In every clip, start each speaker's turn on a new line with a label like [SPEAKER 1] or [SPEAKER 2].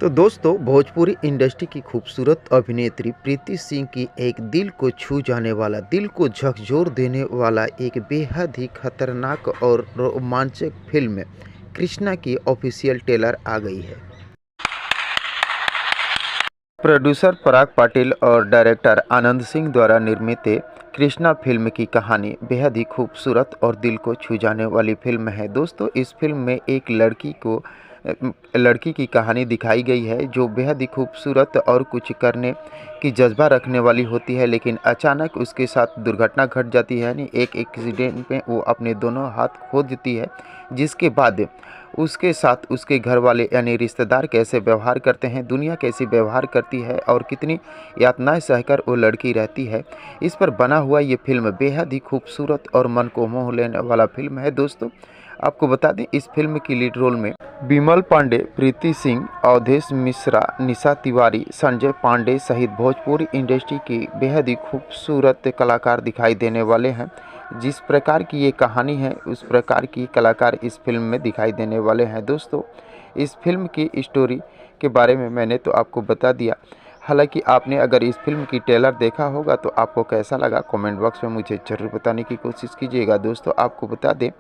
[SPEAKER 1] तो दोस्तों, भोजपुरी इंडस्ट्री की खूबसूरत अभिनेत्री प्रीति सिंह की एक दिल को छू जाने वाला, दिल को झकझोर देने वाला एक बेहद ही खतरनाक और रोमांचक फिल्म कृष्णा की ऑफिशियल ट्रेलर आ गई है। प्रोड्यूसर पराग पाटिल और डायरेक्टर आनंद सिंह द्वारा निर्मित कृष्णा फिल्म की कहानी बेहद ही खूबसूरत और दिल को छू जाने वाली फिल्म है। दोस्तों, इस फिल्म में एक लड़की की कहानी दिखाई गई है जो बेहद ही खूबसूरत और कुछ करने की जज्बा रखने वाली होती है, लेकिन अचानक उसके साथ दुर्घटना घट जाती है। यानी एक एक्सीडेंट में वो अपने दोनों हाथ खो देती है, जिसके बाद उसके साथ उसके घर वाले यानी रिश्तेदार कैसे व्यवहार करते हैं, दुनिया कैसी व्यवहार करती है और कितनी यातनाएं सहकर वो लड़की रहती है, इस पर बना हुआ ये फिल्म बेहद ही खूबसूरत और मन को मोह लेने वाला फिल्म है। दोस्तों, आपको बता दें, इस फिल्म की लीड रोल में बिमल पांडे, प्रीति सिंह, अवधेश मिश्रा, निशा तिवारी, संजय पांडे सहित भोजपुरी इंडस्ट्री की बेहद ही खूबसूरत कलाकार दिखाई देने वाले हैं। जिस प्रकार की ये कहानी है, उस प्रकार की कलाकार इस फिल्म में दिखाई देने वाले हैं। दोस्तों, इस फिल्म की स्टोरी के बारे में मैंने तो आपको बता दिया। हालांकि आपने अगर इस फिल्म की ट्रेलर देखा होगा तो आपको कैसा लगा कमेंट बॉक्स में मुझे ज़रूर बताने की कोशिश कीजिएगा। दोस्तों, आपको बता दें,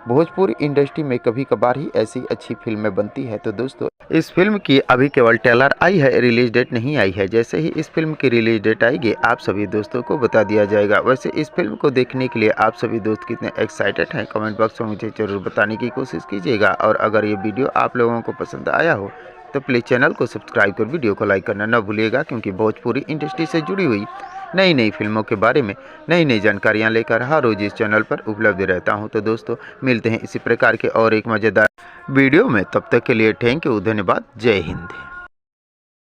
[SPEAKER 1] भोजपुरी इंडस्ट्री में कभी कभार ही ऐसी अच्छी फिल्में बनती है। तो दोस्तों, इस फिल्म की अभी केवल ट्रेलर आई है, रिलीज डेट नहीं आई है। जैसे ही इस फिल्म की रिलीज डेट आएगी आप सभी दोस्तों को बता दिया जाएगा। वैसे इस फिल्म को देखने के लिए आप सभी दोस्त कितने एक्साइटेड हैं, कमेंट बॉक्स में मुझे ज़रूर बताने की कोशिश कीजिएगा। और अगर ये वीडियो आप लोगों को पसंद आया हो तो प्लीज़ चैनल को सब्सक्राइब कर वीडियो को लाइक करना न भूलिएगा, क्योंकि भोजपुरी इंडस्ट्री से जुड़ी हुई नई नई फिल्मों के बारे में नई नई जानकारियां लेकर हर रोज़ इस चैनल पर उपलब्ध रहता हूं। तो दोस्तों, मिलते हैं इसी प्रकार के और एक मज़ेदार वीडियो में। तब तक के लिए थैंक यू, धन्यवाद, जय हिंद।